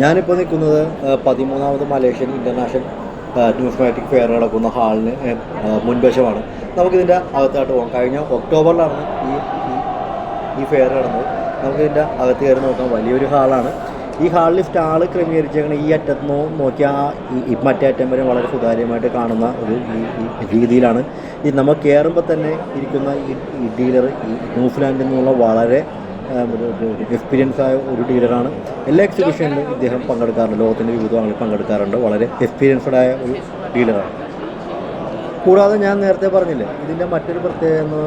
ഞാനിപ്പോൾ നിൽക്കുന്നത് 13ാമത് Malaysian international ന്യൂസ്മാറ്റിക് fair നടക്കുന്ന ഹാളിന് മുൻവശമാണ്. നമുക്കിതിൻ്റെ അകത്തായിട്ട് പോകാം. കഴിഞ്ഞ ഒക്ടോബറിലാണ് ഈ ഫെയർ നടന്നത്. നമുക്കിതിൻ്റെ അകത്ത് കയറി നോക്കാം. വലിയൊരു ഹാളാണ്. ഈ ഹാളിൽ സ്റ്റാൾ ക്രമീകരിച്ചേക്കണ ഈ അറ്റത്ത് നോക്കിയാൽ മറ്റേ അറ്റം വരെ വളരെ സുതാര്യമായിട്ട് കാണുന്ന ഒരു രീതിയിലാണ്. നമ്മൾ കയറുമ്പോൾ തന്നെ ഇരിക്കുന്ന ഈ ഡീലർ ഈ ന്യൂസിലാൻഡിൽ നിന്നുള്ള വളരെ എക്സ്പീരിയൻസ് ആയ ഒരു ഡീലറാണ്. എല്ലാ എക്സിബിഷനിലും ഇദ്ദേഹം പങ്കെടുക്കാറുണ്ട്. ലോകത്തിൻ്റെ വിവിധ ഭാഗങ്ങളിൽ പങ്കെടുക്കാറുണ്ട്. വളരെ എക്സ്പീരിയൻസ്ഡ് ആയ ഒരു ഡീലറാണ്. കൂടാതെ ഞാൻ നേരത്തെ പറഞ്ഞില്ലേ, ഇതിൻ്റെ മറ്റൊരു പ്രത്യേകത എന്ന്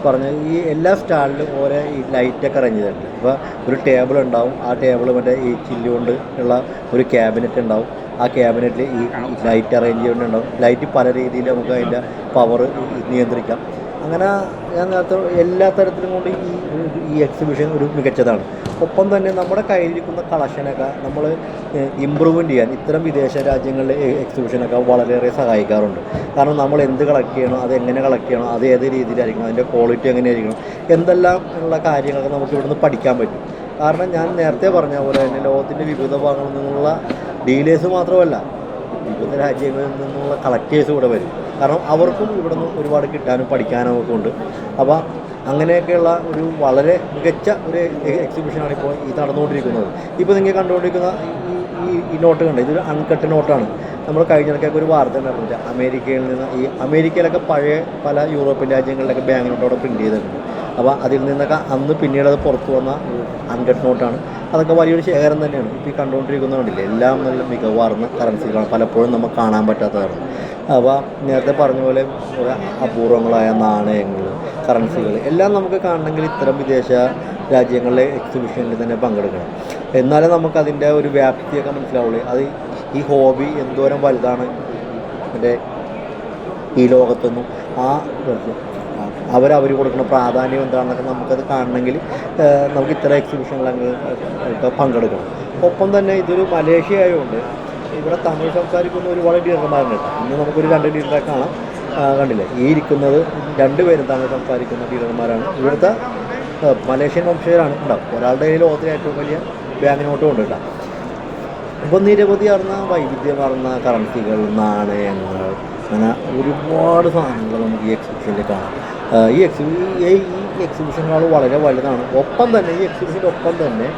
പറഞ്ഞാൽ ഈ എല്ലാ സ്റ്റാളിലും ഓരോ ഈ ലൈറ്റൊക്കെ അറേഞ്ച് ചെയ്തിട്ടുണ്ട്. ഇപ്പോൾ ഒരു ടേബിൾ ഉണ്ടാവും. ആ ടേബിൾ മറ്റേ ഈ ചില്ല് കൊണ്ട് ഉള്ള ഒരു ക്യാബിനറ്റ് ഉണ്ടാവും. ആ ക്യാബിനറ്റിൽ ഈ ലൈറ്റ് അറേഞ്ച് ചെയ്തിട്ടുണ്ടാവും. ലൈറ്റ് പല രീതിയിൽ നമുക്ക് അതിൻ്റെ പവർ നിയന്ത്രിക്കാം. അങ്ങനെ ഞാൻ നേരത്തെ എല്ലാ തരത്തിലും കൊണ്ട് ഈ എക്സിബിഷൻ ഒരു മികച്ചതാണ്. ഒപ്പം തന്നെ നമ്മുടെ കയ്യിലിരിക്കുന്ന കളക്ഷനൊക്കെ നമ്മൾ ഇമ്പ്രൂവ്മെൻറ്റ് ചെയ്യാൻ ഇത്തരം വിദേശ രാജ്യങ്ങളിലെ എക്സിബിഷനൊക്കെ വളരെയേറെ സഹായിക്കാറുണ്ട്. കാരണം നമ്മൾ എന്ത് കളക്ട് ചെയ്യണം, അത് എങ്ങനെ കളക്ട് ചെയ്യണം, അത് ഏത് രീതിയിലായിരിക്കണം, അതിൻ്റെ ക്വാളിറ്റി എങ്ങനെയായിരിക്കണം, എന്തെല്ലാം ഉള്ള കാര്യങ്ങളൊക്കെ നമുക്ക് ഇവിടുന്ന് പഠിക്കാൻ പറ്റും. കാരണം ഞാൻ നേരത്തെ പറഞ്ഞ പോലെ തന്നെ ലോകത്തിൻ്റെ വിവിധ ഭാഗങ്ങളിൽ നിന്നുള്ള ഡീലേഴ്സ് മാത്രമല്ല, വിവിധ രാജ്യങ്ങളിൽ നിന്നുള്ള കളക്ടേഴ്സ് ഇവിടെ വരും. കാരണം അവർക്കും ഇവിടെ നിന്ന് ഒരുപാട് കിട്ടാനും പഠിക്കാനും ഒക്കെ ഉണ്ട്. അപ്പോൾ അങ്ങനെയൊക്കെയുള്ള ഒരു വളരെ മികച്ച ഒരു എക്സിബിഷനാണ് ഇപ്പോൾ ഈ നടന്നുകൊണ്ടിരിക്കുന്നത്. ഇപ്പോൾ നിങ്ങൾ കണ്ടുകൊണ്ടിരിക്കുന്ന ഈ നോട്ട് കണ്ടത്, ഇതൊരു അൺകട്ട് നോട്ടാണ്. നമ്മൾ കഴിഞ്ഞിടയ്ക്കൊക്കെ ഒരു വാർത്ത ഉണ്ടായിരുന്നില്ല, അമേരിക്കയിൽ നിന്ന് അമേരിക്കയിലൊക്കെ പഴയ പല യൂറോപ്യൻ രാജ്യങ്ങളിലൊക്കെ ബാങ്ക് നോട്ടോടെ പ്രിൻറ്റ് ചെയ്തിട്ടുണ്ട്. അപ്പോൾ അതിൽ നിന്നൊക്കെ അന്ന് പിന്നീട് അത് പുറത്തു വന്ന അൺകട്ട് നോട്ടാണ്. അതൊക്കെ വലിയൊരു ശേഖരം തന്നെയാണ്. ഇപ്പോൾ ഈ കണ്ടുകൊണ്ടിരിക്കുന്നത് കണ്ടില്ലേ, എല്ലാം നല്ല മികവാർന്ന കറൻസികളാണ്, പലപ്പോഴും നമുക്ക് കാണാൻ പറ്റാത്തതാണ്. അപ്പോൾ നേരത്തെ പറഞ്ഞ പോലെ അപൂർവങ്ങളായ നാണയങ്ങൾ, കറൻസികൾ എല്ലാം നമുക്ക് കാണണമെങ്കിൽ ഇത്തരം വിദേശ രാജ്യങ്ങളിലെ എക്സിബിഷനിൽ തന്നെ പങ്കെടുക്കണം. എന്നാലേ നമുക്കതിൻ്റെ ഒരു വ്യാപ്തിയൊക്കെ മനസ്സിലാവുള്ളൂ. അത് ഈ ഹോബി എന്തോരം വലുതാണ് മറ്റേ ഈ ലോകത്തൊന്നും അവർ കൊടുക്കുന്ന പ്രാധാന്യം എന്താണെന്നൊക്കെ നമുക്കത് കാണണമെങ്കിൽ നമുക്ക് ഇത്തരം എക്സിബിഷനിലൊക്കെ പങ്കെടുക്കണം. ഒപ്പം തന്നെ ഇതൊരു മലേഷ്യ ആയതുകൊണ്ട് ഇവിടെ തമിഴ് സംസാരിക്കുന്ന ഒരുപാട് ഡീലർമാരുണ്ട്. ഇന്ന് നമുക്കൊരു 2 ഡീലറെ കാണാം. കണ്ടില്ലേ, ഈ ഇരിക്കുന്നത് 2 പേരും തമിഴ് സംസാരിക്കുന്ന ഡീലർമാരാണ്. ഇവിടുത്തെ മലേഷ്യൻ വംശജരാണ് ഉണ്ടാവും. ഒരാളുടെ കയ്യിൽ ലോകത്തിലെ ഏറ്റവും വലിയ ബാങ്ക് നോട്ട് കൊണ്ടിട്ടാണ്. അപ്പോൾ നിരവധിയാർന്ന വൈവിധ്യമാർന്ന കറൻസികൾ, നാണയങ്ങൾ, അങ്ങനെ ഒരുപാട് സാധനങ്ങൾ നമുക്ക് ഈ എക്സിബിഷനിൽ കാണാം. ഈ എക്സിബിഷൻ വളരെ വലുതാണ്. ഒപ്പം തന്നെ ഈ എക്സിബിഷൻ്റെ ഒപ്പം തന്നെ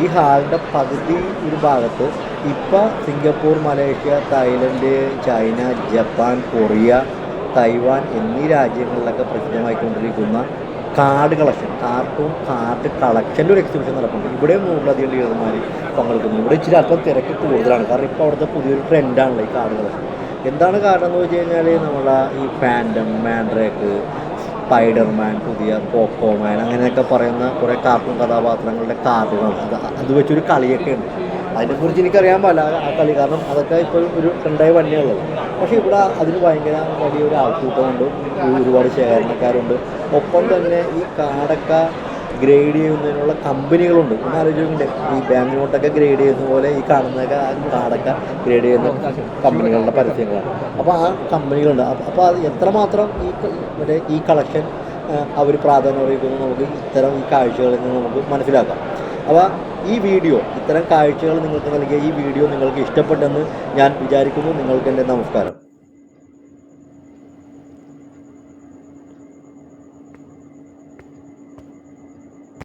ഈ ഹാളിൻ്റെ പകുതി ഒരു ഭാഗത്ത് ഇപ്പോൾ Singapore, Malaysia, Thailand, China, Japan, Korea, Taiwan എന്നീ രാജ്യങ്ങളിലൊക്കെ പ്രസിദ്ധമായിക്കൊണ്ടിരിക്കുന്ന കാർഡ് കളക്ഷൻ, കാർഡ് കളക്ഷൻ്റെ ഒരു എക്സിബിഷൻ നടക്കുന്നുണ്ട്. ഇവിടെ 100ലധികം ഡീലർമാർ പങ്കെടുക്കുന്നു. ഇവിടെ ഇച്ചിരി അല്പം തിരക്ക് കൂടുതലാണ്. കാരണം ഇപ്പോൾ അവിടുത്തെ പുതിയൊരു ട്രെൻഡാണല്ലോ ഈ കാർഡ് കളക്ഷൻ. എന്താണ് കാരണം എന്ന് വെച്ച് കഴിഞ്ഞാൽ നമ്മളെ ഈ ഫാൻഡം, മാൻഡ്രേക്ക്, സ്പൈഡർമാൻ, പുതിയ പോക്കോമാൻ അങ്ങനെയൊക്കെ പറയുന്ന കുറേ കാർട്ടൂൺ കഥാപാത്രങ്ങളുടെ കാർഡുകളാണ്. അത് വെച്ചൊരു കളിയൊക്കെ ഉണ്ട്. അതിനെക്കുറിച്ച് എനിക്കറിയാൻ പാടില്ല ആ കളി, കാരണം അതൊക്കെ ഇപ്പോൾ ഒരു ട്രെൻഡായി വന്നെയുള്ളത്. പക്ഷേ ഇവിടെ അതിന് ഭയങ്കര വലിയൊരു ആൾക്കൂട്ടമുണ്ട്, ഒരുപാട് ശേഖരണക്കാരുണ്ട്. ഒപ്പം തന്നെ ഈ കാർഡൊക്കെ ഗ്രേഡ് ചെയ്യുന്നതിനുള്ള കമ്പനികളുണ്ട്. ഒന്ന് ആലോചിക്കുന്നുണ്ട്, ഈ ബാങ്ക് നോട്ടൊക്കെ ഗ്രേഡ് ചെയ്യുന്ന പോലെ ഈ കാണുന്നതൊക്കെ കാർഡൊക്കെ ഗ്രേഡ് ചെയ്യുന്ന കമ്പനികളുടെ പരസ്യങ്ങളാണ്. അപ്പോൾ ആ കമ്പനികളുണ്ട്. അപ്പോൾ അത് എത്രമാത്രം ഈ കളക്ഷൻ അവർ പ്രാധാന്യം അറിയിക്കുന്നു നമുക്ക് ഇത്തരം ഈ കാഴ്ചകളിൽ നിന്ന് നമുക്ക് മനസ്സിലാക്കാം. അപ്പോൾ ഈ വീഡിയോ, ഇത്തരം കാഴ്ചകൾ നിങ്ങൾക്ക് നൽകിയ ഈ വീഡിയോ നിങ്ങൾക്ക് ഇഷ്ടപ്പെട്ടെന്ന് ഞാൻ വിചാരിക്കുന്നു. നിങ്ങൾക്ക് എൻ്റെ നമസ്കാരം.